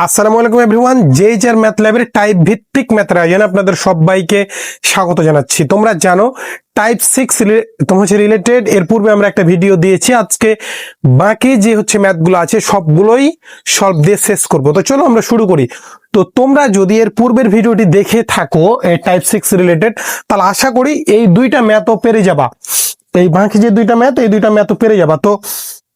আসসালামু আলাইকুম everyone, জেএইচআর math ল্যাবের টাইপ ভিত্তিক ম্যাথের আয়োজনে আপনাদের সবাইকে স্বাগত জানাচ্ছি। তোমরা জানো টাইপ 6 তোমার হচ্ছে রিলেটেড, এর পূর্বে আমরা একটা ভিডিও দিয়েছি। আজকে বাকি যে হচ্ছে ম্যাথগুলো আছে সবগুলোই সলভ দিয়ে শেষ করব। তো চলো আমরা শুরু করি। তো তোমরা যদি এর পূর্বের ভিডিওটি দেখে থাকো টাইপ 6 রিলেটেড, তাহলে আশা করি এই দুইটা ম্যাথও পেরে যাবা। এই বাকি যে দুইটা ম্যাথ, এই দুইটা ম্যাথও পেরে যাবা। তো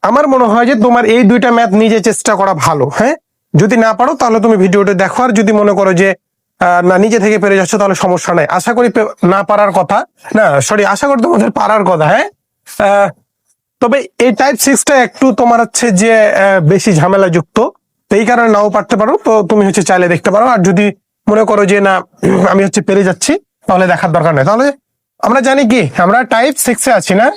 আমার মনে হয় যে তোমার এই দুইটা ম্যাথ নিজে চেষ্টা করা ভালো। হ্যাঁ, যদি না পারো তাহলে তুমি ভিডিওটা দেখো, আর যদি মনে করো যে না নিজে থেকে পেরে যাচ্ছ তাহলে সমস্যা নাই। আশা করি না পারার কথা না, সরি, আশা করি তোমাদের পারার কথা। হ্যাঁ, তবে এই টাইপ 6টা একটু তোমার হচ্ছে যে বেশি ঝামেলা যুক্ত, তো এই কারণে নাও পারতে পারো। তো তুমি হচ্ছে চাইলে দেখতে পারো, আর যদি মনে করো যে না আমি হচ্ছে পেরে যাচ্ছি তাহলে দেখার দরকার নেই। তাহলে আমরা জানি কি আমরা টাইপ 6 এ আছি না,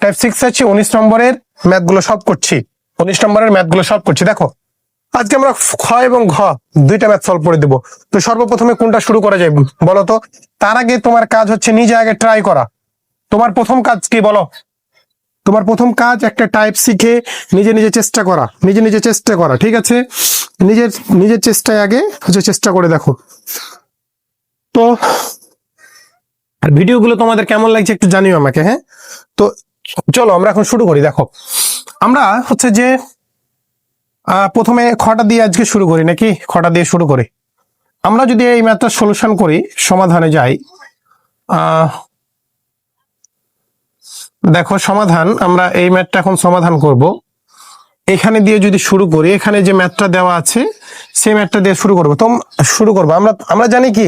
টাইপ 6 এ আছি, 19 নম্বরের ম্যাথগুলো সলভ করছি। 19 নম্বরের ম্যাথগুলো সলভ করছি। দেখো আজকে আমরা খ এবং ঘ দুইটা ম্যাথ সলভ করে দেবো। তো সর্বপ্রথমে কোনটা শুরু করা যায় বলো তো? তার আগে তোমার কাজ হচ্ছে নিজে আগে ট্রাই করা। তোমার প্রথম কাজ কি বলো? তোমার প্রথম কাজ একটা টাইপ শিখে নিজে নিজে চেষ্টা করা, নিজে নিজে চেষ্টা করা। ঠিক আছে, নিজের নিজের চেষ্টায় আগে হচ্ছে চেষ্টা করে দেখো। তো আর ভিডিওগুলো তোমাদের কেমন লাগছে একটু জানিও আমাকে। হ্যাঁ, তো চলো আমরা এখন শুরু করি। দেখো আমরা হচ্ছে যে প্রথমে খটা দিয়ে আজকে শুরু করি, নাকি খটা দিয়ে শুরু করি। আমরা যদি এই ম্যাথটা সলিউশন করি, সমাধানে যাই, দেখো সমাধান, আমরা এই ম্যাথটা এখন সমাধান করব। এখানে দিয়ে যদি শুরু করি, এখানে যে ম্যাথটা দেওয়া আছে সেই ম্যাথটা দিয়ে শুরু করবো। তো শুরু করবো আমরা জানি কি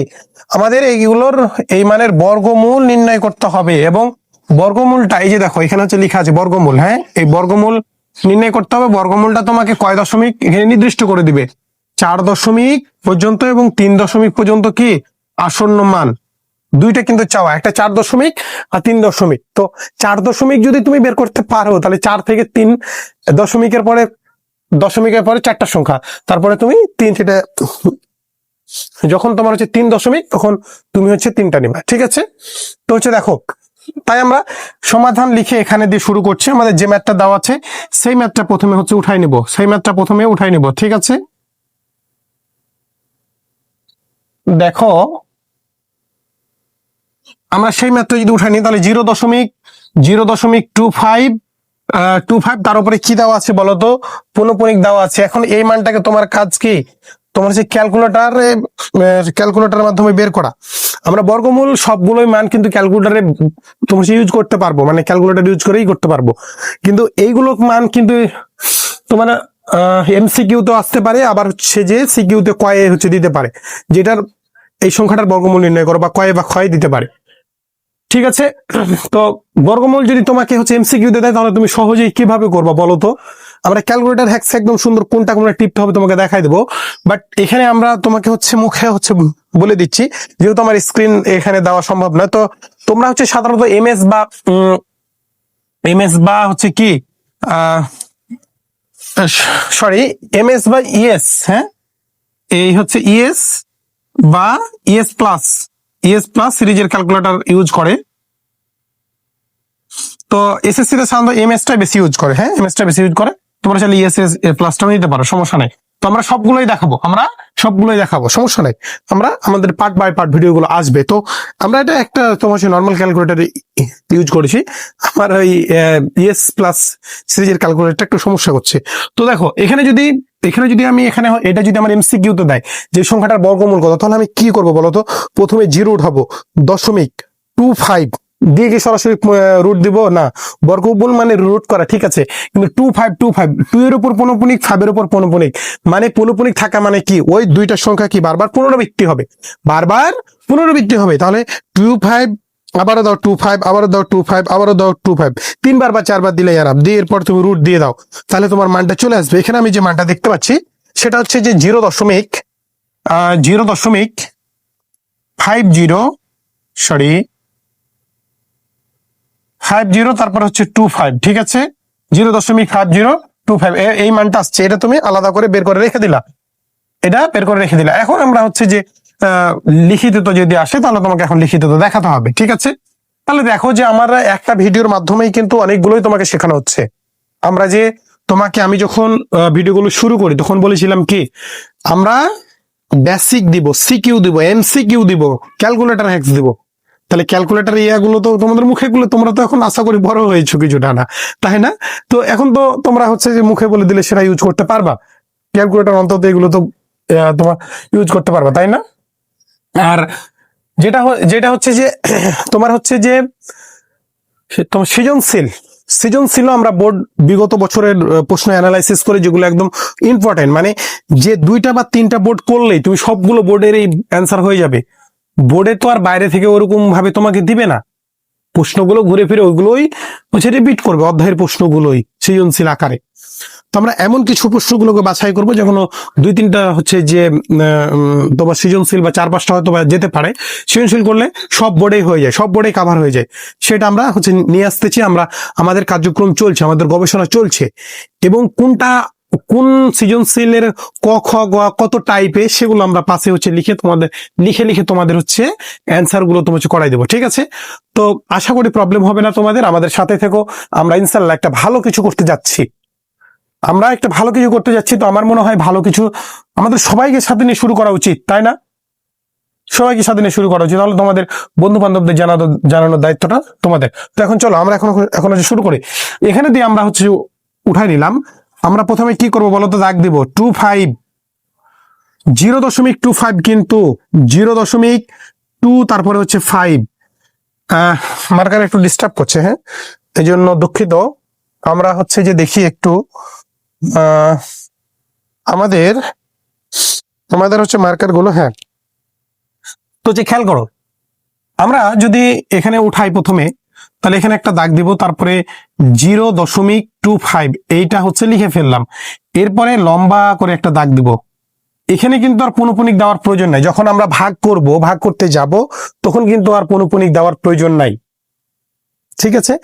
আমাদের এইগুলোর এই মানের বর্গমূল নির্ণয় করতে হবে, এবং বর্গমূলটা এই যে দেখো এখানে হচ্ছে লেখা আছে বর্গমূল। হ্যাঁ, এই বর্গমূল নির্ণয় করতে হবে। বর্গমূলটা তোমাকে কয় দশমিক এখানে নির্দিষ্ট করে দিবে, 4 দশমিক পর্যন্ত এবং 3 দশমিক পর্যন্ত কি আসন্ন মান। দুইটা কিন্তু চাওয়া, একটা 4 দশমিক আর 3 দশমিক। তো 4 দশমিক যদি তুমি বের করতে পারো তাহলে 4 থেকে 3 দশমিকের পরে চারটা সংখ্যা, তারপরে তুমি 3 থেকে যখন তোমার হচ্ছে 3 দশমিক তখন তুমি হচ্ছে 3টা নিবা। ঠিক আছে, তো হচ্ছে দেখো, তাই আমরা সমাধান লিখে এখানে দিয়ে শুরু করছি। আমাদের যে ম্যাথটা দেওয়া আছে সেই ম্যাথটা প্রথমে হচ্ছে উঠাই নিব, সেই ম্যাথটা প্রথমে উঠাই নিব। ঠিক আছে, দেখো আমরা সেই ম্যাথটা যদি উঠাই নিই তাহলে 0.25 তার উপরে কি দেওয়া আছে বলতো? পৌনঃপুনিক দেওয়া আছে। এখন এই মানটাকে তোমার কাজ কি, তোমার হচ্ছে ক্যালকুলেটরের মাধ্যমে বের করা। আমরা বর্গমূল সবগুলোই মান কিন্তু ক্যালকুলেটরে তোমার ইউজ করতে পারবো, মানে ক্যালকুলেটর ইউজ করেই করতে পারবো। কিন্তু এইগুলো মান কিন্তু তোমার এমসিকিউ তো আসতে পারে, আবার হচ্ছে যে সিকিউ তে কয়ে হচ্ছে দিতে পারে, যেটার এই সংখ্যাটার বর্গমূল নির্ণয় করো, বা কয়ে বা ক্ষয় দিতে পারে। ঠিক আছে, তো বর্গমূল যদি তোমাকে হচ্ছে এমসিকিউ তে দেয় তাহলে তুমি সহজেই কিভাবে করবা বলো তো? আমরা ক্যালকুলেটর হ্যাক্স একদম সুন্দর কোনটা টিপতে হবে তোমাকে দেখাই দেবো, বাট এখানে আমরা তোমাকে হচ্ছে মুখে হচ্ছে বলে দিচ্ছি, যেহেতু আমার স্ক্রিন এখানে দেওয়া সম্ভব নয়। তো তোমরা হচ্ছে সাধারণত এমএস বা হচ্ছে কি এমএস বা ইএস, হ্যাঁ এই হচ্ছে ইএস বা ইএস প্লাস সিরিজের ক্যালকুলেটর ইউজ করে। তো এসএসসি তে সাধারণত এমএসটা বেশি ইউজ করে। হ্যাঁ, এমএসটা বেশি ইউজ করে। তোমরা চাইলে ইএসএস প্লাসটাও নিতে পারো, সমস্যা নাই। তো আমরা সবগুলোই দেখাবো, সমস্যা নাই। আমরা আমাদের পার্ট বাই পার্ট ভিডিওগুলো আসবে। তো আমরা এটা একটা তোমার নর্মাল ক্যালকুলেটর ইউজ করেছি। আমার ওই ইএস প্লাস সিরিজের ক্যালকুলেটরটা একটু সমস্যা করছে। তো দেখো এখানে যদি আমি এটা যদি আমার এমসিকিউ তে দেয় যে সংখ্যাটার বর্গমূল কত, তাহলে আমি কি করবো বলতো? প্রথমে 0 উঠাবো, 0.25 দিয়ে কি সরাসরি রুট দিব না, বর্গমূল মানে রুট করা। ঠিক আছে, কিন্তু 2 এর উপর পৌনঃপুনিক, 5 এর উপর পৌনঃপুনিক, মানে পৌনঃপুনিক থাকা মানে কি ওই দুইটা সংখ্যা কি বারবার পুনরাবৃত্তি হবে, তাহলে 25 আবারও দাও 25, আবারও দাও 25, আবারও দাও 25, 3 বার বা 4 বার দিলে আরাম দিয়ে এরপর তুমি রুট দিয়ে দাও, তাহলে তোমার মানটা চলে আসবে। এখানে আমি যে মানটা দেখতে পাচ্ছি সেটা হচ্ছে যে 0.50 তারপর হচ্ছে 25। ঠিক আছে, 0.5025 এই মানটা আসছে। এটা তুমি আলাদা করে বের করে রেখে দিলা, এখন আমরা হচ্ছে যে লিখিত যদি আসে তাহলে তোমাকে এখন লিখিত দেখাতে হবে। ঠিক আছে, তাহলে দেখো যে আমার একটা ভিডিওর মাধ্যমেই কিন্তু অনেকগুলোই তোমাকে শেখানো হচ্ছে। আমি যখন ভিডিওগুলো শুরু করি তখন বলেছিলাম কি আমরা বেসিক দিব, সিকিউ দিব, এমসিকিউ দিব, ক্যালকুলেটর হ্যাক্স দিব। তাহলে ক্যালকুলেটর ইয়াগুলো তো তোমাদের মুখে গুলো, তোমরা তো এখন আশা করি বড় হয়েছো কিছুটা, না তাই না? তো এখন তো তোমরা হচ্ছে যে মুখে বলে দিলে সেটা ইউজ করতে পারবা, ক্যালকুলেটর অন্তত এগুলো তো তোমার ইউজ করতে পারবা, তাই না? আর যেটা হচ্ছে যে তোমার হচ্ছে যে তোমার সৃজনশীল আমরা বোর্ড বিগত বছরের প্রশ্ন অ্যানালাইসিস করে, যেগুলো একদম ইম্পর্টেন্ট, মানে যে 2টা বা 3টা বোর্ড করলেই তুমি সবগুলো বোর্ডের এই অ্যান্সার হয়ে যাবে। বোর্ডে তো আর বাইরে থেকে ওরকম ভাবে তোমাকে দিবে না, প্রশ্নগুলো ঘুরে ফিরে ওইগুলোই হচ্ছে রিপিট করবে, অধ্যায়ের প্রশ্নগুলোই সৃজনশীল আকারে। তো আমরা এমন কিছু প্রশ্নগুলোকে বাছাই করবো যেগুলো 2-3টা হচ্ছে যে তোমার সৃজনশীল বা 4-5টা হয়তো যেতে পারে, সৃজনশীল করলে সব বোর্ডেই হয়ে যায়, সব বোর্ডেই কাভার হয়ে যায়। সেটা আমরা হচ্ছে নিয়ে আসতেছি, আমরা আমাদের কার্যক্রম চলছে, আমাদের গবেষণা চলছে, এবং কোন সৃজনশীলের ক খ গ কত টাইপে সেগুলো আমরা পাশে হচ্ছে লিখে তোমাদের হচ্ছে অ্যান্সার গুলো তোমার হচ্ছে করাই দেবো, ঠিক আছে? তো আশা করি প্রবলেম হবে না তোমাদের, আমাদের সাথে থেকো। আমরা ইনশাল্লাহ একটা ভালো কিছু করতে যাচ্ছি, তো আমার মনে হয় ভালো কিছু আমাদের সবাইকে সাথে নিয়ে শুরু করা উচিত, তাই না? সবাইকে সাথে নিয়ে শুরু করা উচিত, তাহলে তোমাদের বন্ধু বান্ধবদের জানানোর দায়িত্বটা তোমাদের। তো এখন চলো আমরা এখন হচ্ছে শুরু করি। এখানে দিয়ে আমরা হচ্ছে উঠাই নিলাম। আমরা প্রথমে কি করব বলো তো, দাগ দিব 25, 0.25, কিন্তু 0.2 তারপরে হচ্ছে 5। মার্কার একটু ডিস্টার্ব করছে, হ্যাঁ, এই জন্য দুঃখিত। আমরা হচ্ছে যে দেখি একটু আমাদের হচ্ছে মার্কার গুলো, হ্যাঁ। তো যে খেয়াল করো, আমরা যদি এখানে উঠাই প্রথমে, তাহলে এখানে একটা দাগ দিব, তারপরে 0.25 এইটা হচ্ছে লিখে ফেললাম। এরপরে লম্বা করে একটা দাগ দিব। এখানে কিন্তু আর পনুপনিক দেওয়ার প্রয়োজন নাই, যখন আমরা ভাগ করতে যাব তখন কিন্তু আর পনুপনিক দেওয়ার প্রয়োজন নাই, ঠিক আছে?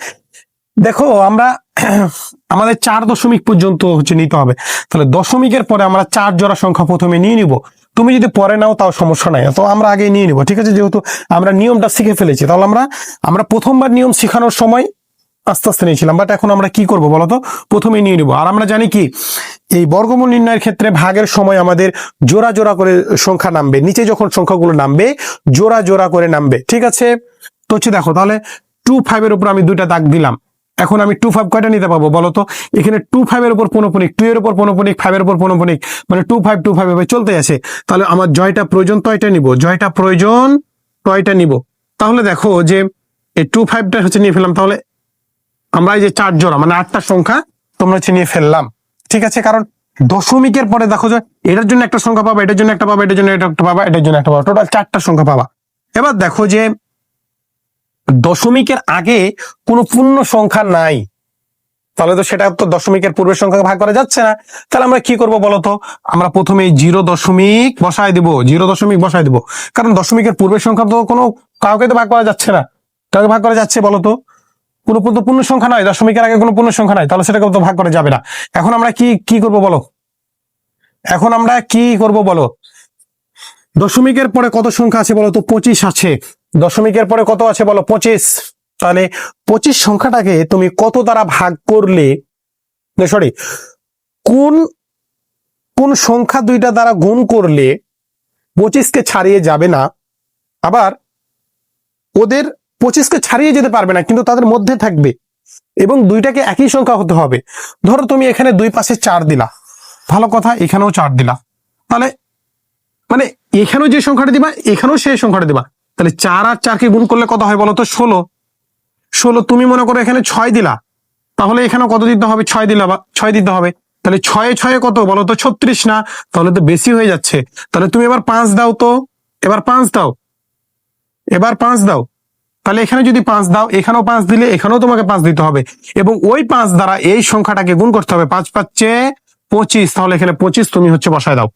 দেখো আমরা আমাদের 4 পর্যন্ত হচ্ছে নিতে হবে, তাহলে দশমিকের পরে আমরা 4 জোড়া সংখ্যা প্রথমে নিয়ে নিব। তুমি যদি পরে নাও তাও সমস্যা নাই, তো আমরা আগে নিয়ে নিব, ঠিক আছে? যেহেতু আমরা নিয়মটা শিখে ফেলেছি, তাহলে আমরা প্রথমবার নিয়ম শেখানোর সময় আস্তে আস্তে নিয়েছিলাম, বাট এখন আমরা কি করব বলতো, প্রথমে নিয়ে নিব। আর আমরা জানি কি, এই বর্গমূল নির্ণয়ের ক্ষেত্রে ভাগের সময় আমাদের জোড়া জোড়া করে সংখ্যা নামবে, নিচে যখন সংখ্যাগুলো নামবে জোড়া জোড়া করে নামবে, ঠিক আছে? তো হচ্ছে দেখো, তাহলে 25 এর উপর আমি 2টা দাগ দিলাম। এখন আমি 25 কয়টা নিতে পারবো বলতো? এখানে 25 এর উপর পৌনঃপুনিক, 2 এর উপর পৌনঃপুনিক, 5 এর উপর পৌনঃপুনিক, মানে 25 এভাবে চলতে আছে। তাহলে আমার জয়টা প্রয়োজন টয়টা নিব। তাহলে দেখো যে এই 25টা হচ্ছে নিয়ে ফেললাম, তাহলে আমরা এই যে 4 জোড়া মানে 8টা সংখ্যা তোমরা হচ্ছে নিয়ে ফেললাম, ঠিক আছে? কারণ দশমিকের পরে দেখো যে এটার জন্য একটা সংখ্যা পাবা, এটার জন্য একটা পাবা, এটার জন্য একটা পাবা, এটার জন্য একটা পাবা, টোটাল 4টা সংখ্যা পাবা। এবার দেখো যে দশমিকের আগে কোনো পূর্ণ সংখ্যা নাই, তাহলে তো সেটা তো দশমিকের পূর্বের সংখ্যা ভাগ করা যাচ্ছে না। তাহলে আমরা কি করব বলতো, আমরা প্রথমে 0 বসায় দিব, কারণ দশমিকের পূর্বের সংখ্যা তো কোনো কাউকে তো ভাগ করা যাচ্ছে না। কাউকে ভাগ করা যাচ্ছে বলতো? কোনো পূর্ণ সংখ্যা নয়, দশমিকের আগে কোনো পূর্ণ সংখ্যা নাই, তাহলে সেটাকে তো ভাগ করা যাবে না। এখন আমরা কি করব বলো? দশমিকের পরে কত সংখ্যা আছে বলো তো? 25 আছে। দশমিকের পরে কত আছে বলো? 25। তাহলে 25 সংখ্যাটাকে তুমি কত দ্বারা ভাগ করলে, সরি, কোন সংখ্যা 2টা দ্বারা গুণ করলে 25কে ছাড়িয়ে যাবে না, আবার ওদের 25কে ছাড়িয়ে যেতে পারবে না, কিন্তু তাদের মধ্যে থাকবে, এবং 2টাকে একই সংখ্যা হতে হবে। ধরো তুমি এখানে 2 পাশে 4 দিলা, ভালো কথা, এখানেও 4 দিলা, তাহলে মানে এখানেও যে সংখ্যাটা দিবা এখানেও সেই সংখ্যাটা দিবা। তাহলে 4 আর 4কে গুণ করলে কত হয় বলতো? 16। তুমি মনে করো এখানে 6 দিলা, তাহলে এখানে কত দিতে হবে? 6 দিলা বা 6 দিতে হবে। তাহলে 6 কত বলতো? 36 না? তাহলে তো বেশি হয়ে যাচ্ছে। তাহলে তুমি এবার 5 দাও, তো এবার 5 দাও, তাহলে এখানে যদি 5 দাও, এখানেও 5 দিলে এখানেও তোমাকে 5 দিতে হবে, এবং ওই 5 দ্বারা এই সংখ্যাটাকে গুণ করতে হবে। 5 5 25, তাহলে এখানে 25 তুমি হচ্ছে বসায় দাও।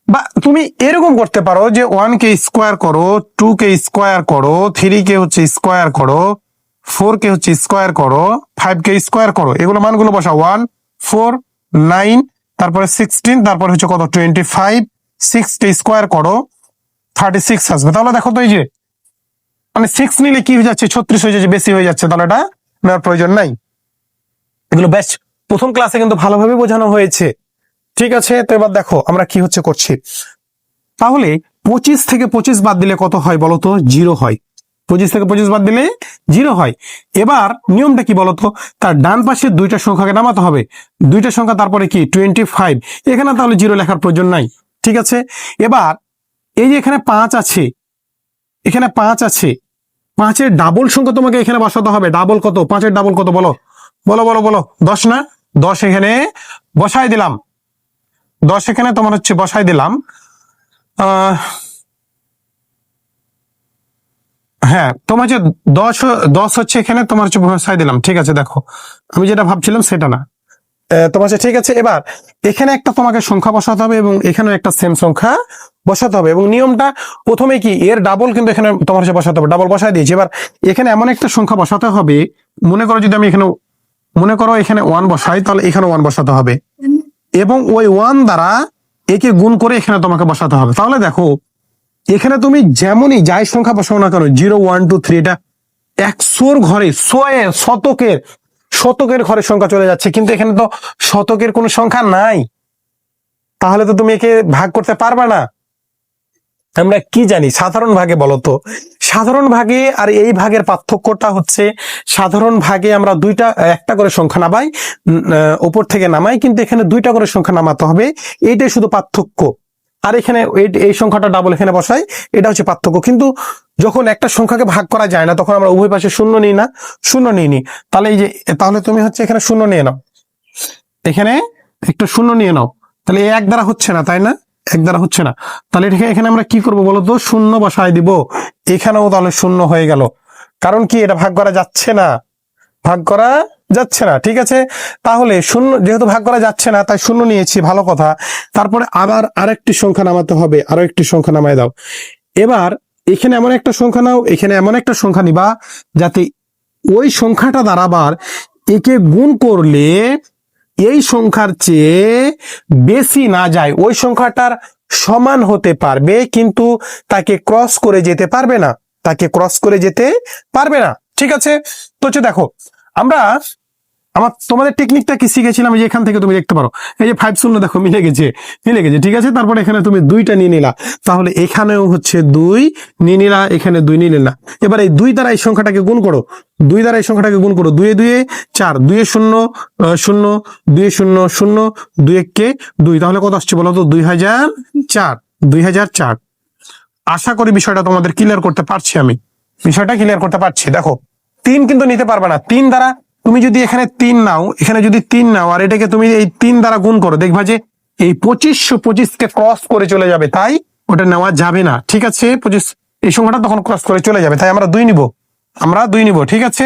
বা তুমি এরকম করতে পারো যে 1কে স্কোয়ার করো, 2কে স্কোয়ার করো, 3কে হচ্ছে স্কোয়ার করো, 4কে হচ্ছে স্কোয়ার করো, 5কে স্কোয়ার করো, এগুলো মানগুলো বসাও। 1 4 9, তারপরে 16, তারপরে হচ্ছে কত? 25। 6কে স্কোয়ার করো, 36 আসবে। তাহলে দেখো তো, এই যে মানে 6 নিলে কি হয়ে যাচ্ছে? 36 হয়ে যাচ্ছে, বেশি হয়ে যাচ্ছে, তাহলে এটা নেওয়ার প্রয়োজন নাই। এগুলো বেশ প্রথম ক্লাসে কিন্তু ভালোভাবে বোঝানো হয়েছে, ঠিক আছে, তো এবার দেখো আমরা কি হচ্ছে করছি। তাহলে 25 থেকে 25 বাদ দিলে কত হয় বলতো? 0 হয়। 25 থেকে 25 বাদ দিলে 0 হয়। এবার নিয়মটা কি বলতো? তার ডান পাশে দুইটা সংখ্যাকে নামাতে হবে, দুইটা সংখ্যা, তারপরে কি 25। এখানে তাহলে 0 লেখার প্রয়োজন নাই। ঠিক আছে, এবার এই যে এখানে 5 আছে, এখানে 5 আছে, 5-এর ডাবল সংখ্যা তোমাকে এখানে বসাতে হবে। ডাবল কত? 5-এর ডাবল কত বলো? বলো বলো বলো। 10 না? 10 এখানে বসাই দিলাম। 10 এখানে তোমার হচ্ছে বসাই দিলাম। হ্যাঁ, তোমার যে 10 হচ্ছে এখানে তোমার হচ্ছে বসাই দিলাম। ঠিক আছে, দেখো আমি যেটা ভাবছিলাম সেটা না। তোমার হচ্ছে ঠিক আছে। এবার এখানে একটা তোমাকে সংখ্যা বসাতে হবে এবং এখানে একটা সেম সংখ্যা বসাতে হবে, এবং নিয়মটা প্রথমে কি এর ডাবল কিন্তু এখানে তোমার হচ্ছে বসাতে হবে। ডাবল বসাই দিয়েছি। এবার এখানে এমন একটা সংখ্যা বসাতে হবে, মনে করো যদি আমি এখানে মনে করো এখানে 1 বসাই, তাহলে এখানে 1 বসাতে হবে এবং ওই 1 দ্বারা একে গুণ করে এখানে তোমাকে বসাতে হবে। তাহলে দেখো এখানে তুমি যেমনই যাই সংখ্যা বসাও না কেন, 0 1 2 3, এটা 100-র ঘরে, শতকের ঘরে সংখ্যা চলে যাচ্ছে, কিন্তু এখানে তো শতকের কোনো সংখ্যা নাই। তাহলে তো তুমি একে ভাগ করতে পারবে না। আমরা কি জানি সাধারণ ভাগে? বলতো সাধারণ ভাগে আর এই ভাগের পার্থক্যটা হচ্ছে, সাধারণ ভাগে আমরা একটা করে সংখ্যা নামাই, উপর থেকে নামাই, কিন্তু এখানে 2টা করে সংখ্যা নামাতে হবে। এইটাই শুধু পার্থক্য। আর এখানে এই সংখ্যাটা ডাবল এখানে বসাই, এটা হচ্ছে পার্থক্য। কিন্তু যখন একটা সংখ্যাকে ভাগ করা যায় না, তখন আমরা উভয় পাশে শূন্য নিই না? শূন্য নিই নি। তাহলে তুমি হচ্ছে এখানে শূন্য নিয়ে নাও, এখানে একটা শূন্য নিয়ে নাও। তাহলে এক দ্বারা হচ্ছে না, তাই না? এক দ্বারা হচ্ছে না। তাহলে এখানে আমরা কি করবো বলতো? শূন্য বসাই দিব। এখানেও তাহলে শূন্য হয়ে গেল। কারণ কি এটা ভাগ করা যাচ্ছে না, ভাগ করা যাচ্ছে না। ঠিক আছে, তাহলে শূন্য যেহেতু ভাগ করা যাচ্ছে না, তাই শূন্য নিয়েছি, ভালো কথা। তারপরে আবার আরেকটি সংখ্যা নামাতে হবে, আরো একটি সংখ্যা নামায় দাও। এবার এখানে এমন একটা সংখ্যা নাও, এখানে এমন একটা সংখ্যা নিবা যাতে ওই সংখ্যাটা দ্বারা আবার একে গুণ করলে এই সংখ্যার চেয়ে বেশি না যায়, ওই সংখ্যাটার সমান হতে পারবে, কিন্তু তাকে ক্রস করে যেতে পারবে না, তাকে ক্রস করে যেতে পারবে না। ঠিক আছে, তো হচ্ছে দেখো তোমাদের টেকনিকটা কি শিখেছিলাম, যে এখান থেকে তুমি দেখতে পারো, এই যে 5 শূন্য দেখো মিলে গেছে। ঠিক আছে, তারপরে এখানে তুমি 2টা নিয়ে নিলা, তাহলে এখানেও হচ্ছে 2 নিয়ে নিলা, এখানে 2 নিয়ে নিলা। এবার এই 2 দ্বারা এই সংখ্যাটাকে গুণ করো, 2 দ্বারা এই সংখ্যাটাকে গুণ করো, 2 এ 2 4, 2 এ 0 0, 2 এ 0 0, 2 কে 2, তাহলে কত আসছে বলো তো? 2004। 2004। আশা করি বিষয়টা তোমাদের ক্লিয়ার করতে পারছি, আমি বিষয়টা ক্লিয়ার করতে পারছি। দেখো 3 কিন্তু নিতে পারবে না। 3 দ্বারা তুমি যদি এখানে 3 নাও, এখানে যদি 3 নাও আর এটাকে তুমি এই 3 দ্বারা গুণ করো, দেখবা যে এই 2525 কে ক্রস করে চলে যাবে, তাই ওটা নেওয়া যাবে না। ঠিক আছে, 25 এই সংখ্যাটা তখন ক্রস করে চলে যাবে, তাই আমরা 2 নিব, আমরা 2 নিব। ঠিক আছে,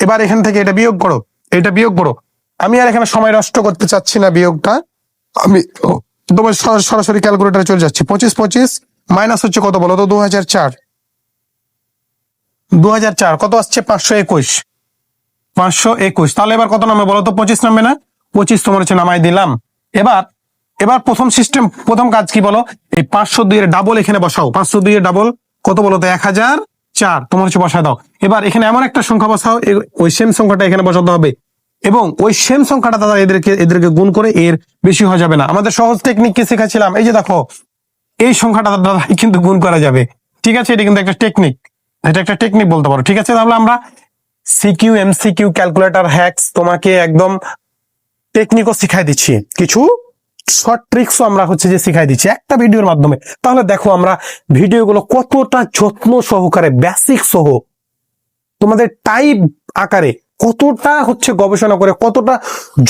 এবার এখান থেকে এটা বিয়োগ করো, এটা বিয়োগ করো। আমি আর এখানে সময় নষ্ট করতে চাচ্ছি না, বিয়োগটা আমি তোমার সরাসরি ক্যালকুলেটারে চলে যাচ্ছি। 25 মাইনাস হচ্ছে কত বলো তো? 2004। 2004 কত আসছে? 521। 521। তাহলে এবার কত নামে বলো তো? 25 নামবে না? 25 তোমার হচ্ছে নামাই দিলাম। এবার প্রথম কাজ কি বলো? এই 502 এর ডাবল এখানে বসাও। 502 এর ডাবল কত বলো তো? 1004 তোমার হচ্ছে বসায় দাও। এবার এখানে এমন একটা সংখ্যা বসাও, ওই সেম সংখ্যাটা এখানে বসাতে হবে, এবং ওই সেম সংখ্যাটা দাদা এদেরকে গুণ করে এর বেশি হয়ে যাবে না। আমাদের সহজ টেকনিক কি শেখাচ্ছিলাম, এই যে দেখো এই সংখ্যাটা দাদা কিন্তু গুণ করা যাবে। ঠিক আছে, এটা কিন্তু একটা টেকনিক, এটা একটা টেকনিক বলতে পারো। ঠিক আছে, তাহলে আমরা সিকিউ এমসিকিউ ক্যালকুলেটর হ্যাক্স তোমাকে একদম টেকনিকও শিখাই দিচ্ছি, কিছু শর্ট ট্রিক্সও আমরা হচ্ছে যে শিখাই দিচ্ছি একটা ভিডিওর মাধ্যমে। তাহলে দেখো আমরা ভিডিওগুলো কতটা যত্ন সহকারে, বেসিক সহ তোমাদের টাইপ আকারে কতটা হচ্ছে গবেষণা করে, কতটা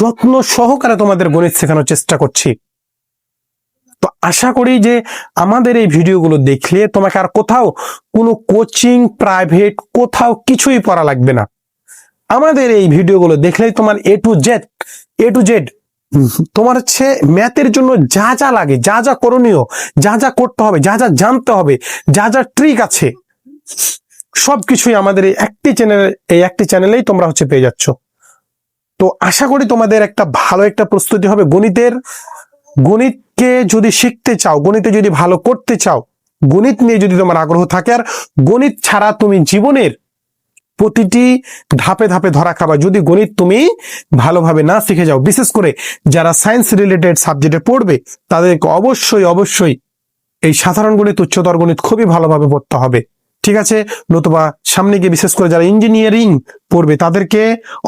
যত্ন সহকারে তোমাদের গণিত শেখানোর চেষ্টা করছি। তো আশা করি যে আমাদের এই ভিডিওগুলো দেখলে তোমাকে আর কোথাও কোনো কোচিং প্রাইভেট কোথাও কিছুই পড়া লাগবে না। আমাদের এই ভিডিওগুলো দেখলেই তোমার এ টু জেড তোমার হচ্ছে ম্যাথের জন্য যা যা লাগে, যা যা করণীয়, যা যা করতে হবে, যা যা জানতে হবে, যা যা ট্রিক আছে, সবকিছুই আমাদের এই একটি চ্যানেলেই তোমরা হচ্ছে পেয়ে যাচ্ছ। তো আশা করি তোমাদের একটা ভালো একটা প্রস্তুতি হবে গণিতকে যদি শিখতে চাও, গণিতে যদি ভালো করতে চাও, গণিত নিয়ে যদি তোমার আগ্রহ থাকে, আর গণিত ছাড়া তুমি জীবনের প্রতিটি ধাপে ধাপে ধরা খাবা যদি গণিত তুমি ভালোভাবে না শিখে যাও। বিশেষ করে যারা সায়েন্স রিলেটেড সাবজেক্টে পড়বে তাদেরকে অবশ্যই অবশ্যই এই সাধারণ গণিত, উচ্চতর গণিত খুবই ভালোভাবে পড়তে হবে, ঠিক আছে? নতুবা সামনে গিয়ে বিশেষ করে যারা ইঞ্জিনিয়ারিং পড়বে তাদেরকে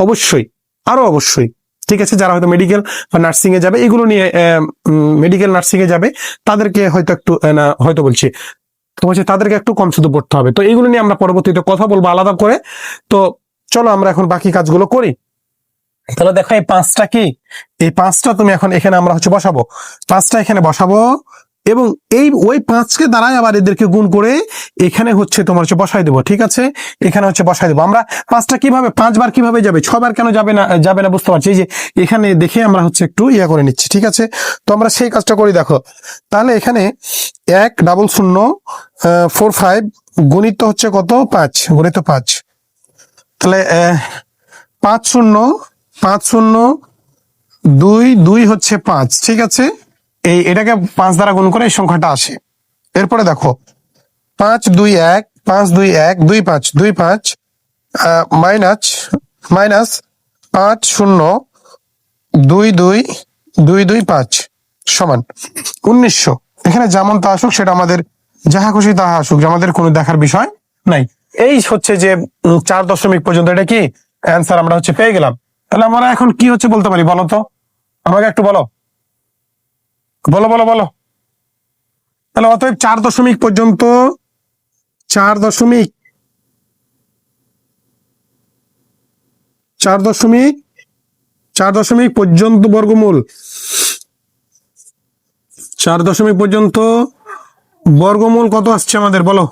অবশ্যই, আরো অবশ্যই, ঠিক আছে, যারা হয়তো মেডিকেল বা নার্সিং এ যাবে, এগুলো নিয়ে মেডিকেল নার্সিং এ যাবে তাদেরকে হয়তো একটু না হয়তো বলছি তো হচ্ছে তাদেরকে একটু কম শুধু পড়তে হবে। তো এইগুলো নিয়ে আমরা পরবর্তীতে কথা বলবো আলাদা করে। তো চলো আমরা এখন বাকি কাজগুলো করি। তাহলে দেখো এই পাঁচটা কি, এই পাঁচটা তুমি এখন এখানে আমরা হচ্ছে বসাবো, পাঁচটা এখানে বসাবো এবং ওই পাঁচকে দ্বারাই আবার এদেরকে গুণ করে এখানে হচ্ছে তোমার হচ্ছে বসাই দেবো, ঠিক আছে? এখানে হচ্ছে বসাই দেবো। আমরা পাঁচটা কিভাবে, পাঁচবার কিভাবে যাবে, ছবার কেন যাবে না, যাবে না বুঝতে পারছি। এই যে এখানে দেখে আমরা হচ্ছে একটু ইয়া করে নিচ্ছি, ঠিক আছে? তো আমরা সেই কাজটা করি। দেখো তাহলে এখানে 10045 গণিত হচ্ছে কত, 5, গণিত 5। তাহলে 50 50 2 হচ্ছে 5, ঠিক আছে? এটাকে 5 দ্বারা গুণ করে এই সংখ্যাটা আসে। এরপরে দেখো 5 2 1 5 2 1 2 5 2 5 মাইনাস মাইনাস 5 0 2 2 2 2 5 সমান 1900। এখানে যেমন তা আসুক, সেটা আমাদের যাহা খুশি তাহা আসুক, আমাদের কোনো দেখার বিষয় নাই। এই হচ্ছে যে 4 দশমিক পর্যন্ত এটা কি অ্যান্সার আমরা হচ্ছে পেয়ে গেলাম। তাহলে আমরা এখন কি হচ্ছে বলতে পারি বলো তো, আমাকে একটু বলো বলো বলো বলো। তাহলে অতএব 4 দশমিক পর্যন্ত, 4 দশমিক 4 দশমিক 4 দশমিক পর্যন্ত বর্গমূল, 4 দশমিক পর্যন্ত বর্গমূল কত আসছে আমাদের বলো?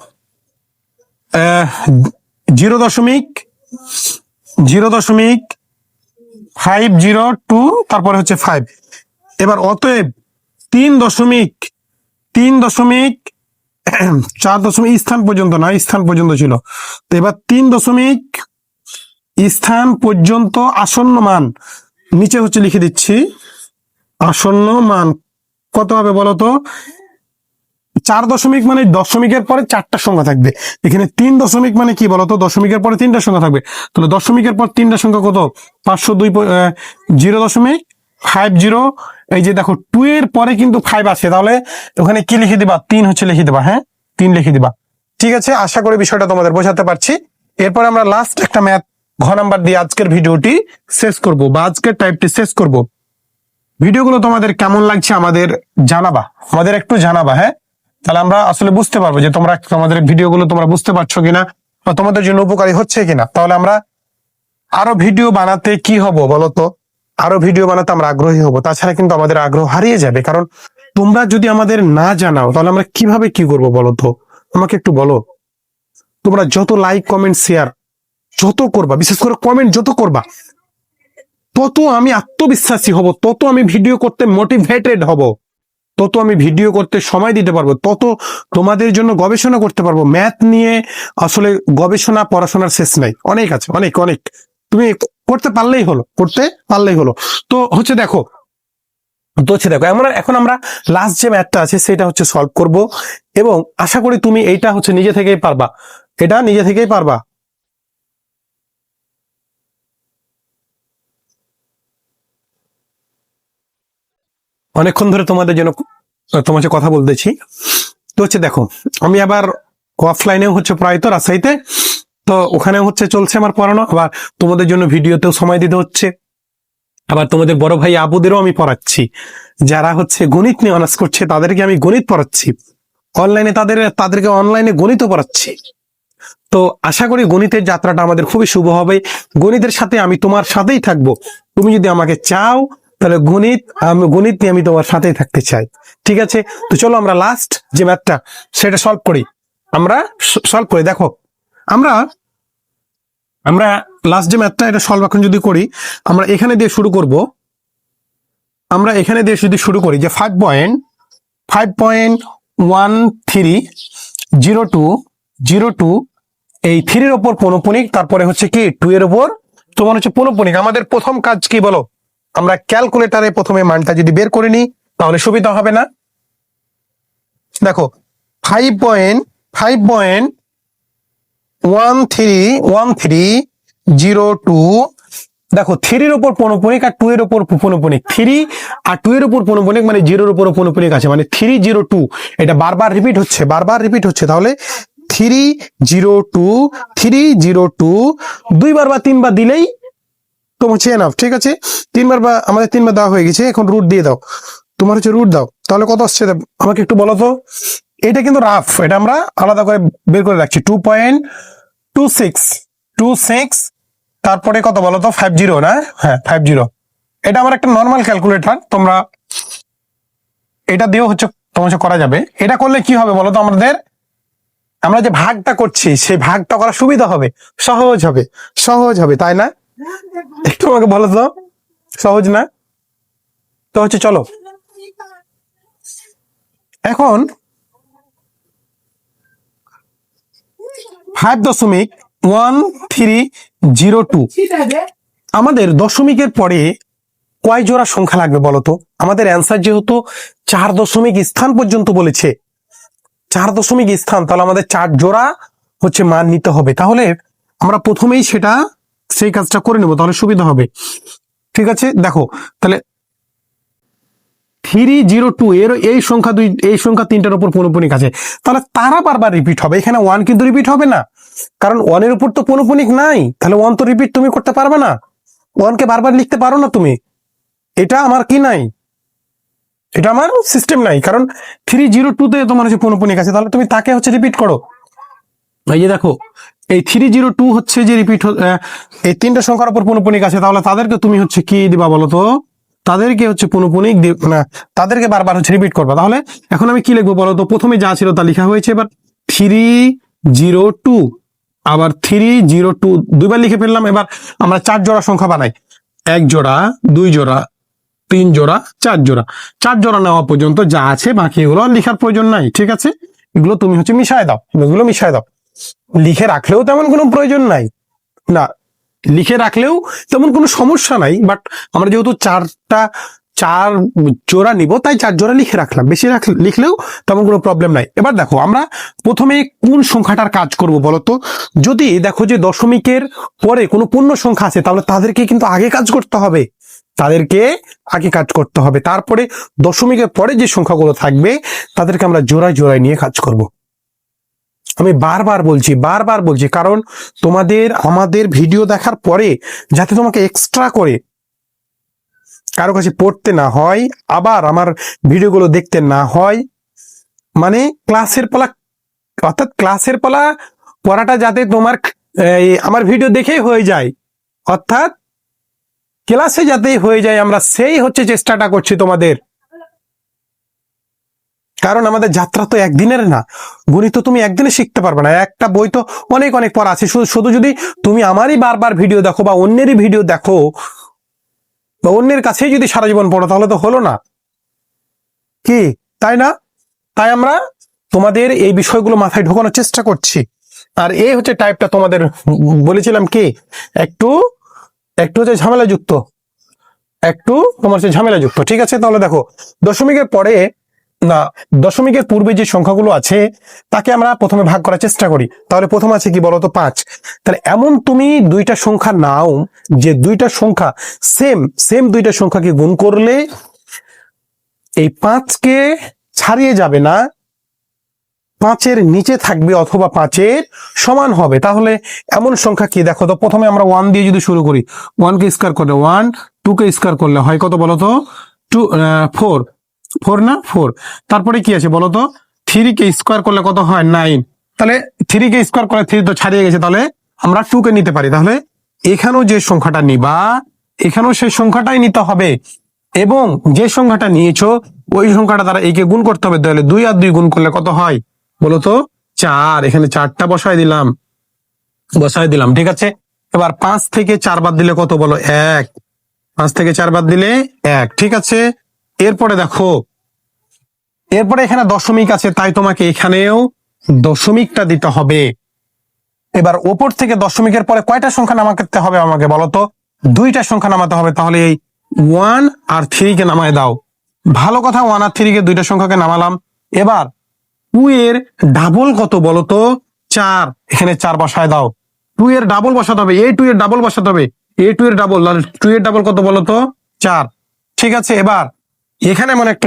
0.502 তারপরে হচ্ছে 5। এবার অতএব 3.4 দশমিক স্থান পর্যন্ত না, স্থান পর্যন্ত ছিল। তো এবার 3 দশমিক স্থান পর্যন্ত আসন্ন মান নিচে হচ্ছে লিখে দিচ্ছি। আসন্ন মান কত হবে বলতো? 4 দশমিক মানে দশমিকের পরে 4টা সংখ্যা থাকবে। এখানে 3 দশমিক মানে কি বলতো? দশমিকের পরে 3টা সংখ্যা থাকবে। তাহলে দশমিকের পর 3টা সংখ্যা কত? 502 0.50। এই যে দেখো 2 এর পরে কিন্তু 5 আছে, তাহলে ওখানে কি লিখে দিবা? 3 হচ্ছে লিখে দিবা। হ্যাঁ, 3 লিখে দিবা, ঠিক আছে? আশা করি বিষয়টা তোমাদের বোঝাতে পারছি। এরপর আমরা লাস্ট একটা ম্যাথ ঘ নাম্বার দিয়ে আজকের ভিডিওটি শেষ করব বা আজকের টাইপটি শেষ করব। ভিডিওগুলো তোমাদের কেমন লাগছে আমাদের জানাবা, আমাদের একটু জানাবা। হ্যাঁ, তাহলে আমরা আসলে বুঝতে পারবো যে তোমরা তোমাদের ভিডিওগুলো তোমরা বুঝতে পারছো কিনা বা তোমাদের জন্য উপকারী হচ্ছে কিনা। তাহলে আমরা আরো ভিডিও বানাতে কি হব বলতো, আরো ভিডিও বানাতে আমরা আগ্রহী হব। তাছাড়া কিন্তু আমাদের আগ্রহ হারিয়ে যাবে, কারণ তোমরা যদি আমাদের না জানাও তাহলে আমরা কিভাবে কি করবো বলতো? আমাকে একটু বলো। তোমরা যত লাইক কমেন্ট শেয়ার যত করবা, বিশেষ করে কমেন্ট যত করবা, তত আমি আত্মবিশ্বাসী হব, তত আমি ভিডিও করতে মোটিভেটেড হব, তত আমি ভিডিও করতে সময় দিতে পারবো, তত তোমাদের জন্য গবেষণা করতে পারবো। ম্যাথ নিয়ে আসলে গবেষণা পড়াশোনার শেষ নাই, অনেক আছে, অনেক অনেক। তুমি করতে পারলেই হলো, করতে পারলেই হলো। তো হচ্ছে দেখো এখন আমরা লাস্ট যে ম্যাথটা আছে সেটা হচ্ছে সলভ করব এবং আশা করি তুমি এইটা হচ্ছে নিজে থেকেই পারবা, এটা নিজে থেকেই পারবা। অনেকক্ষণ ধরে তোমাদের জন্য তোমার সাথে কথা বলতেছি। তো হচ্ছে দেখো, আমি আবার অফলাইনেও হচ্ছে প্রায় তো রাজশাহীতে, তো ওখানে হচ্ছে চলছে আমার পড়ানো, আবার তোমাদের জন্য ভিডিওতেও সময় দিতে হচ্ছে। আবার তোমাদের বড় ভাই আবুদেরও আমি পড়াচ্ছি, যারা হচ্ছে গণিত নিয়ে অনার্স করছে তাদেরকে আমি গণিত পড়াচ্ছি অনলাইনে, তাদেরকে অনলাইনে গণিতও পড়াচ্ছি। তো আশা করি গণিতের যাত্রাটা আমাদের খুবই শুভ হবে। গণিতের সাথে আমি তোমার সাথেই থাকবো। তুমি যদি আমাকে চাও তাহলে গণিত নিয়ে আমি তোমার সাথেই থাকতে চাই, ঠিক আছে? তো চলো আমরা লাস্ট যে ম্যাথটা সেটা সলভ করি। আমরা সলভ করি। দেখো আমরা লাস্ট যে ম্যাথটা এটা সলভ এখন যদি করি, আমরা এখানে দিয়ে শুরু করব। আমরা এখানে দিয়ে যদি শুরু করি যে 5.1302 এই 3 এর ওপর পৌনঃপুনিক, তারপরে হচ্ছে কি 2 এর ওপর তোমার হচ্ছে পৌনঃপুনিক। আমাদের প্রথম কাজ কি বলো? আমরা ক্যালকুলেটারে প্রথমে মানটা যদি বের করে নিই তাহলে সুবিধা হবে না। দেখো 5.1302 131302। দেখো 3 এর উপর পৌনঃপুনিক আর 2 এর উপর পৌনঃপুনিক, 3 আর 2 এর উপর পৌনঃপুনিক মানে 0 এর উপর পৌনঃপুনিক আছে, মানে 302। এটা বারবার রিপিট হচ্ছে, তাহলে 302 302 দুইবার বা তিনবার দিলেই তো হচ্ছে এনাফ। ঠিক আছে, তিনবার বা আমাদের তিনবার দেওয়া হয়ে গেছে, এখন রুট দিয়ে দাও, তোমার হচ্ছে রুট দাও, তাহলে কত আসছে আমাকে একটু বলো তো। এটা কিন্তু রাফ, এটা আমরা আলাদা করে বের করে রাখছি। 2.26, তারপরে কত বলো তো, 50 না? হ্যাঁ 50। এটা আমার একটা নর্মাল ক্যালকুলেটর, তোমরা এটা দিয়েও হচ্ছে তোমার করা যাবে। এটা করলে কি হবে বলো তো, আমাদের আমরা যে ভাগটা করছি সেই ভাগটা করা সুবিধা হবে, সহজ হবে, তাই না? একটু আমাকে বলো তো, সহজ না? তো হচ্ছে চলো এখন 5.1302 আমাদের দশমিকের পরে কয় জোড়া সংখ্যা লাগবে বলতো? আমাদের অ্যান্সার যেহেতু 4 দশমিক স্থান পর্যন্ত বলেছে, 4 দশমিক স্থান, তাহলে আমাদের 4 জোড়া হচ্ছে মান নিতে হবে। তাহলে আমরা প্রথমেই সেই কাজটা করে নেব, তাহলে সুবিধা হবে। ঠিক আছে, দেখো তাহলে 302 এর এই সংখ্যা তিনটার উপর পৌনঃপুনিক আছে, তাহলে তারা বারবার রিপিট হবে। এখানে 1 কিন্তু রিপিট হবে না, কারণ 1 এর উপর তো পৌনঃপুনিক নাই, তাহলে 1 তো রিপিট তুমি করতে পারবে না, 1 কে বারবার লিখতে পারো না তুমি। এটা আমার কি নাই, এটা আমার সিস্টেম নাই, কারণ 302 তে তোমার হচ্ছে পৌনঃপুনিক আছে, তাহলে তুমি তাকে হচ্ছে রিপিট করো। এই যে দেখো, এই 302 হচ্ছে যে রিপিট, এই তিনটা সংখ্যার উপর পৌনঃপুনিক আছে, তাহলে তাদেরকে তুমি হচ্ছে কি দিবা বলো তো? তাদেরকে হচ্ছে পৌনঃপুনিক না, তাদেরকে বারবার হচ্ছে রিপিট করবা। তাহলে এখন আমি কি লিখবো বলো তো? প্রথমে যা ছিল তা লেখা হয়েছে, এবার 302 আবার 302 দুইবার লিখে ফেললাম। এবার আমরা 4 জোড়া সংখ্যা বানাই, 1 জোড়া 2 জোড়া 3 জোড়া 4 জোড়া। 4 জোড়া নেওয়া পর্যন্ত যা আছে বাকি এগুলো লিখার প্রয়োজন নাই। ঠিক আছে, এগুলো তুমি হচ্ছে মিশায় দাও, লিখে রাখলেও তেমন কোনো প্রয়োজন নাই, না লিখে রাখলেও তেমন কোনো সমস্যা নাই, বাট আমরা যেহেতু 4 জোড়া নিব তাই 4 জোড়া লিখে রাখলাম, বেশি লিখলেও তেমন কোনো প্রবলেম নাই। এবার দেখো আমরা প্রথমে কোন সংখ্যাটার কাজ করব বলতো? যদি দেখো যে দশমিকের পরে কোনো পূর্ণ সংখ্যা আছে, তাহলে তাদেরকে কিন্তু আগে কাজ করতে হবে, তারপরে দশমিকের পরে যে সংখ্যাগুলো থাকবে তাদেরকে আমরা জোড়ায় নিয়ে কাজ করব। আমি বারবার বলছি, কারণ আমাদের ভিডিও দেখার পরে যাতে তোমাকে এক্সট্রা করে কারো কাছে পড়তে না হয়, আবার আমার ভিডিওগুলো দেখতে না হয়, মানে ক্লাসের পালা পড়াটা যাতে তোমার আমার ভিডিও দেখেই হয়ে যায়, অর্থাৎ ক্লাসে যাতে হয়ে যায়, আমরা সেই হচ্ছে চেষ্টাটা করছি তোমাদের। কারণ আমাদের যাত্রা তো একদিনের না, গণিত তুমি একদিনে শিখতে পারবে না, একটা বই তো অনেক পড়া আছে। শুধু যদি তুমি আমারই বারবার ভিডিও দেখো বা অন্যেরই ভিডিও দেখো বা অন্যের কাছেই যদি সারা জীবন পড়ো, তাহলে তো হলো না, কি তাই না? তাই আমরা তোমাদের এই বিষয়গুলো মাথায় ঢোকানোর চেষ্টা করছি। আর এই হচ্ছে টাইপটা তোমাদের বলেছিলাম কি একটু হচ্ছে ঝামেলাযুক্ত, ঝামেলাযুক্ত। ঠিক আছে, তাহলে দেখো দশমিকের পূর্বে যে সংখ্যাগুলো আছে তাকে আমরা প্রথমে ভাগ করার চেষ্টা করি। তাহলে প্রথম আছে কি বলতো? 5। তাহলে এমন তুমি দুইটা সংখ্যা নাও যে দুইটা সংখ্যা সেম দুইটা সংখ্যাকে গুণ করলে এই 5কে ছাড়িয়ে যাবে না, 5-এর নিচে থাকবে অথবা 5-এর সমান হবে। তাহলে এমন সংখ্যা কি? দেখো তো, প্রথমে আমরা 1 দিয়ে যদি শুরু করি, 1 কে স্কয়ার করলে 1, 2 কে স্কয়ার করলে হয় কত বলতো? 4 না? 4। তারপরে কি আছে বলতো? 3 কে স্কয়ার করলে কত হয়? 9। তাহলে 3 কে স্কয়ার করলে 3 তো ছাড়িয়ে গেছে, তাহলে আমরা 2 কে নিতে পারি। তাহলে এখানেও যে সংখ্যাটা নিবা, এখানেও সেই সংখ্যাটাই নিতে হবে, এবং যে সংখ্যাটা নিয়েছো ওই সংখ্যাটা দ্বারা একে গুণ করতে হবে। তাহলে 2 আর 2 গুণ করলে কত হয় বলতো? 4। এখানে 4টা বসায় দিলাম। ঠিক আছে, এবার 5 থেকে 4 বাদ দিলে কত বলো? 1। 5 থেকে 4 বাদ দিলে 1। ঠিক আছে, এরপরে দেখো, এখানে দশমিক আছে, তাই তোমাকে এখানেও দশমিকটা দিতে হবে। এবার ওপর থেকে দশমিকের পরে কয়টা সংখ্যা নামাতে হবে আমাকে বলতো? 2টা সংখ্যা নামাতে হবে। তাহলে এই 1 আর 3 কে নামায় দাও। ভালো কথা, 1 আর 3 কে 2টা সংখ্যাকে নামালাম। এবার 2 এর ডাবল কত বলতো? 4, এখানে 4 বসায় দাও। 2 এর ডাবল বসাতে হবে, এই 2 এর ডাবল বসাতে হবে, এই 2 এর ডাবল, 2 এর ডাবল কত বলো তো? 4। ঠিক আছে, এবার এখানে এমন একটা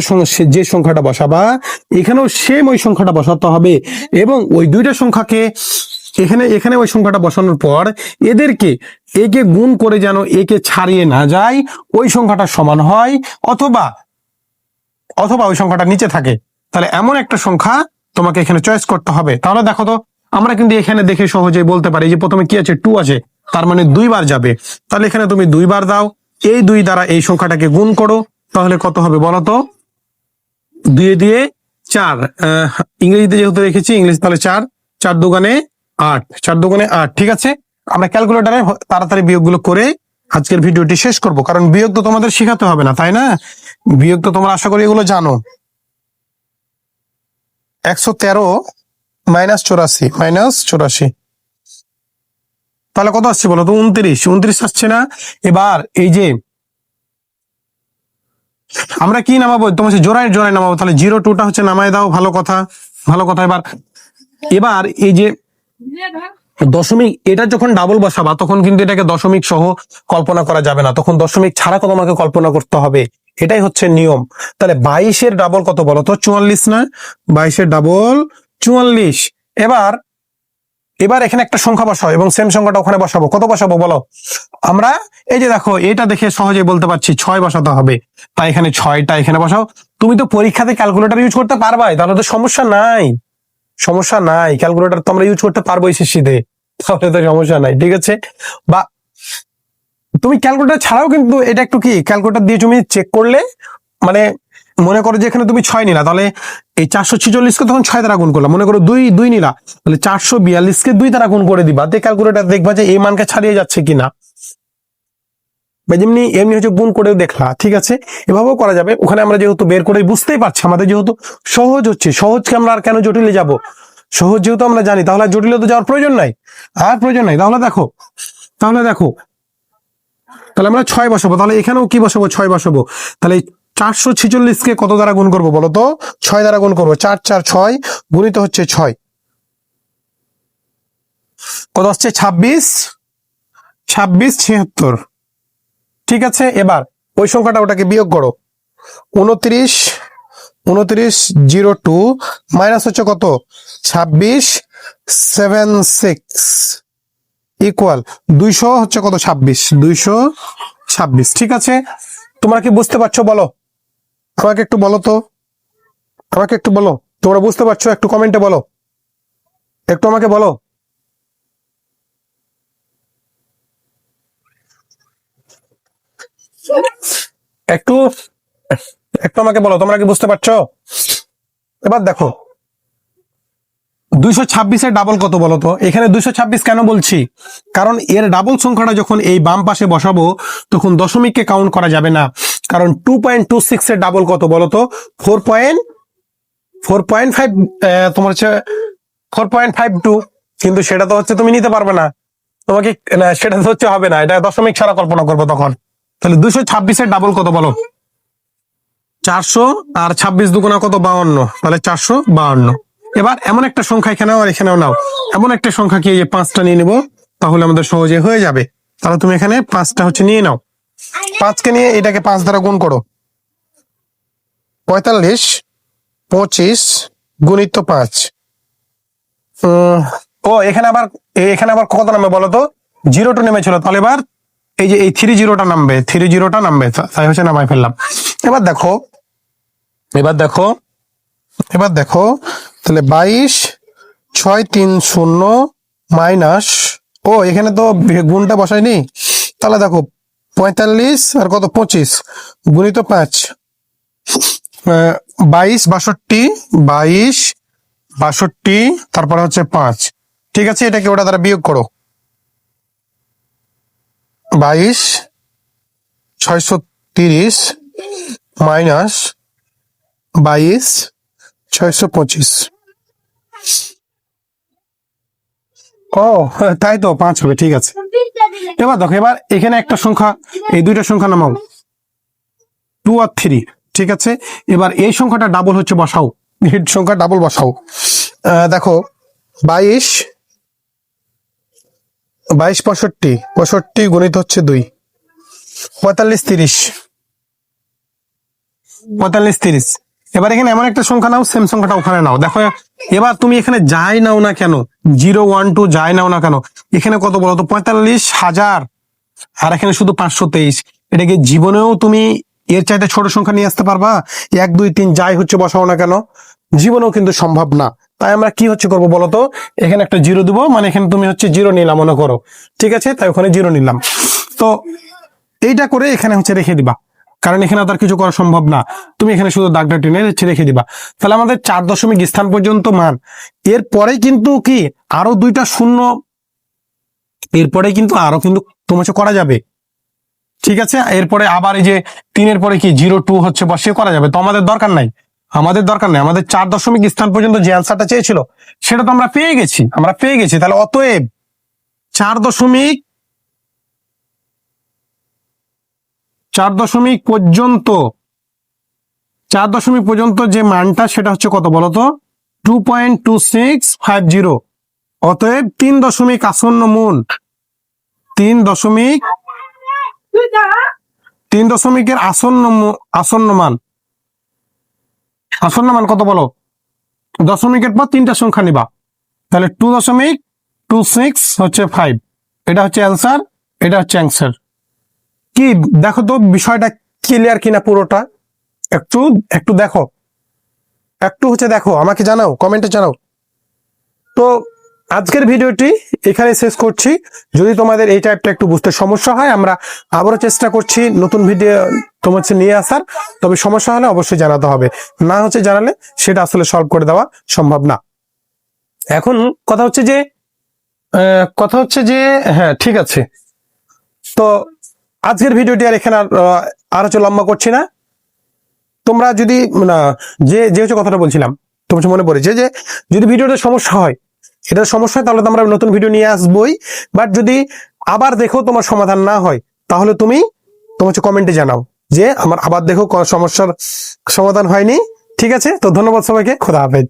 যে সংখ্যাটা বসাবা এখানেও সেম ওই সংখ্যাটা বসাতে হবে, এবং ওই দুইটা সংখ্যাকে এখানে এখানে ওই সংখ্যাটা বসানোর পর এদেরকে একে গুণ করে যেন একে ছাড়িয়ে না যায়, ওই সংখ্যাটা সমান হয়, অথবা অথবা ওই সংখ্যাটা নিচে থাকে। তাহলে এমন একটা সংখ্যা তোমাকে এখানে চয়েস করতে হবে। তাহলে দেখো তো, আমরা কিন্তু এখানে দেখে সহজেই বলতে পারি যে প্রথমে কি আছে, 2 আছে, তার মানে 2 বার যাবে। তাহলে এখানে তুমি 2 বার দাও, এই 2 দ্বারা এই সংখ্যাটাকে গুণ করো, তাহলে কত হবে বলো তো? 2 দিয়ে 4, ইংরেজিতে যেহেতু রেখেছি ইংলিশ, তাহলে 4, 4 দুগুণে 8, 4 দুগুণে 8। ঠিক আছে, আমরা ক্যালকুলেটরে তাড়াতাড়ি বিয়োগগুলো করে আজকের ভিডিওটি শেষ করব, কারণ বিয়োগ তো তোমাদের শেখাতে হবে না, তাই না? বিয়োগ তো তোমরা আশা করি এগুলো জানো। 113 মাইনাস 84, তাহলে কত আসছে বলো তো? 29 আসছে না? এবার এই যে আমরা কি নামাবো, তোমার জোড়ায় জোড়ায় নামাবো, তাহলে 02টা হচ্ছে নামায় দাও, ভালো কথা ভালো কথা। এবার এবার এই যে দশমিক, এটা যখন ডাবল বসাবা তখন কিন্তু এটাকে দশমিক সহ কল্পনা করা যাবে না, তখন দশমিক ছাড়া তোমাকে কল্পনা করতে হবে, এটাই হচ্ছে নিয়ম। তাহলে 22-এর ডাবল কত বলো তো? 44 না? 22-এর ডাবল 44। এবার এবার এখানে একটা সংখ্যা বসাও এবং সেম সংখ্যাটা ওখানে বসাবো। কত বসাবো বলো? আমরা এই যে দেখো, এটা দেখে সহজে বলতে পারছি 6 বসাতে হবে, তাই এখানে 6টা এখানে বসাও। তুমি তো পরীক্ষাতে ক্যালকুলেটর ইউজ করতে পারবাই, তাহলে তো সমস্যা নাই, সমস্যা নাই, ক্যালকুলেটর তো আমরা ইউজ করতে পারবো এসএসসিতে, তাহলে তো সমস্যা নাই। ঠিক আছে, বা তুমি ক্যালকুলেটর ছাড়াও কিন্তু এটা একটু কি, ক্যালকুলেটর দিয়ে তুমি চেক করলে, মানে মনে করো যে এখানে তুমি 6 নিলা, তাহলে এই 446-কে তখন 6 দ্বারা গুণ করলাম, মনে করো 2 নিলা, তাহলে 442-কে 2 দ্বারা গুণ করে দিবা, তে ক্যালকুলেটর দেখবা যে এই মানকে ছাড়িয়ে যাচ্ছে কিনা, বা যেমনি এমনি হচ্ছে গুণ করে দেখলা। ঠিক আছে, এভাবেও করা যাবে। ওখানে আমরা যেহেতু বের করে বুঝতেই পারছি, আমাদের যেহেতু সহজ হচ্ছে, সহজকে আমরা আর কেন জটিলে যাব? সহজ যেহেতু আমরা জানি, তাহলে জটিলে তো যাওয়ার প্রয়োজন নাই, আর প্রয়োজন নাই। তাহলে দেখো তাহলে আমরা 6 বসাবো, তাহলে এখানেও কি বসাবো? 6 বসাবো। তাহলে 446-কে কত দ্বারা গুণ করবো বলো তো? 6 দ্বারা গুণ করবো, 4 4 6 গুণিত হচ্ছে 6, কত আসছে? 26 76। ঠিক আছে, এবার ওই সংখ্যাটা ওটাকে বিয়োগ করো, 29 02 মাইনাস হচ্ছে কত? 26 76 ইকুয়াল 200 হচ্ছে কত? 226। ঠিক আছে, তোমরা কি বুঝতে পারছো বলো? আমাকে একটু বলো তো, আমাকে একটু বলো, তোমরা বুঝতে পারছো? একটু কমেন্টে বলো, একটু আমাকে বলো। একটু একটু আমাকে বলো, তোমরা কি বুঝতে পারছো? এবার দেখো 226-এর ডাবল কত বলো তো? এখানে 226 কেন বলছি, কারণ এর ডাবল সংখ্যাটা যখন এই বাম পাশে বসাবো তখন দশমিককে কাউন্ট করা যাবে না, কারণ 2.26-এর ডাবল কত বলো তো? 4.5, তোমার হচ্ছে 4.52, কিন্তু সেটা তো হচ্ছে তুমি নিতে পারবে না, তোমাকে না, সেটা তো হচ্ছে হবে না, এটা দশমিক ছাড়া কল্পনা করবো তখন। তাহলে 226-এর ডাবল কত বলো? 400, আর 26 দুগুণা কত? 52, তাহলে 452। এবার এমন একটা সংখ্যা এখানেও আর এখানেও নাও, এমন একটা সংখ্যা কি, এই যে 5টা নিয়ে নিবো, তাহলে আমাদের সহজে হয়ে যাবে। তাহলে তুমি এখানে 5টা হচ্ছে নিয়ে নাও, 5কে নিয়ে এটাকে 5 দ্বারা গুণ করো, 45 25 গুণিত 5। ও এখানে আবার কত নামবে বলো তো? 02 নেমেছিল, তাহলে এবার এই যে এই 30টা নামবে, 30টা নামবে, তাই হচ্ছে নামাই ফেললাম। এবার দেখো তাহলে 22 630 মাইনাস, ও এখানে তো গুণটা বসাইনি, তাহলে দেখো 45 আর কত 25 গুণিত 5, 22 62, তারপরে হচ্ছে 5। ঠিক আছে, এটাকে ওটা দ্বারা বিয়োগ করো, 22 630 মাইনাস 22 625। ও তাই তো, 5 হবে। ঠিক আছে, এবার দেখো, এবার এখানে একটা সংখ্যা, এই দুইটা সংখ্যা নামাও, 2 আর 3। ঠিক আছে, এবার এই সংখ্যাটা ডাবল হচ্ছে বসাও, এই সংখ্যা ডাবল বসাও। দেখো 22 22 65, 65 গুণিত হচ্ছে 2, 45 30, 45 30। এবার এখানে এমন একটা সংখ্যা নাও, সেম সংখ্যাটা ওখানে নাও। দেখো এবার তুমি এখানে যাই নাও না কেন, 0 1 2 যাই নাও না কেন, এখানে কত বলো তো, 45,000, আর এখানে শুধু 523। এটাকে জীবনেও তুমি এর চাইতে ছোট সংখ্যা নিয়ে আসতে পারবা? 1 2 3 যাই হচ্ছে বসাও না কেন, জীবনেও কিন্তু সম্ভব না। তাই আমরা কি হচ্ছে করবো বলতো, এখানে একটা 0 দিব, মানে এখানে তুমি হচ্ছে 0 নিলাম মনে করো, ঠিক আছে, তাই ওখানে 0 নিলাম। তো এইটা করে এখানে হচ্ছে রেখে দিবা, কারণ এখানে তার কিছু করা সম্ভব না। তুমি এখানে শুধু দাগটা টেনে হচ্ছে রেখে দিবা। তাহলে আমাদের 4 দশমিক স্থান পর্যন্ত মান। এরপরে কিন্তু কি আরো 2টা শূন্য, এরপরে কিন্তু আরো কিন্তু তোমার করা যাবে, ঠিক আছে। এরপরে আবার এই যে 3-এর পরে কি 0 2 হচ্ছে বসিয়ে করা যাবে। তো আমাদের দরকার নাই, আমাদের 4 দশমিক স্থান পর্যন্ত যে অ্যান্সারটা চেয়েছিল সেটা তো আমরা পেয়ে গেছি, তাহলে অতএব 4 দশমিক পর্যন্ত, 4 দশমিক পর্যন্ত যে মানটা সেটা হচ্ছে কত বলতো, 2.2650। অতএব 3 দশমিক আসন্ন মূল, 3 দশমিকের আসন্ন মান কত বলো, দশমিকের পর 3টা সংখ্যা নিবা, তাহলে 2.26 হচ্ছে 5। এটা হচ্ছে অ্যান্সার, এটা হচ্ছে অ্যান্সার। কি দেখো তো বিষয়টা ক্লিয়ার কিনা পুরোটা, একটু একটু দেখো, দেখো, আমাকে জানাও, কমেন্টে জানাও। তো আজকের ভিডিওটি এখানে শেষ করছি। যদি তোমাদের এই টাইপটা একটু বুঝতে সমস্যা হয়, আমরা আবারও চেষ্টা করছি নতুন ভিডিও তোমার নিয়ে আসার। তবে সমস্যা হলে অবশ্যই জানাতে হবে, না হচ্ছে জানালে সেটা আসলে সলভ করে দেওয়া সম্ভব না। এখন কথা হচ্ছে যে হ্যাঁ ঠিক আছে, তো আজকের ভিডিওটি আর এখানে আর হচ্ছে লম্বা করছি না। তোমরা যদি না যে হচ্ছে কথাটা বলছিলাম, তোমার মনে পড়েছে যে যদি ভিডিওতে সমস্যা হয়, এটার সমস্যা হয়, তাহলে তো আমরা নতুন ভিডিও নিয়ে আসবোই। বাট যদি আবার দেখো তোমার সমাধান না হয়, তাহলে তুমি তোমার কমেন্টে জানাও যে আমার আবার দেখো সমস্যার সমাধান হয়নি, ঠিক আছে। তো ধন্যবাদ সবাইকে, খোদা হাফেজ।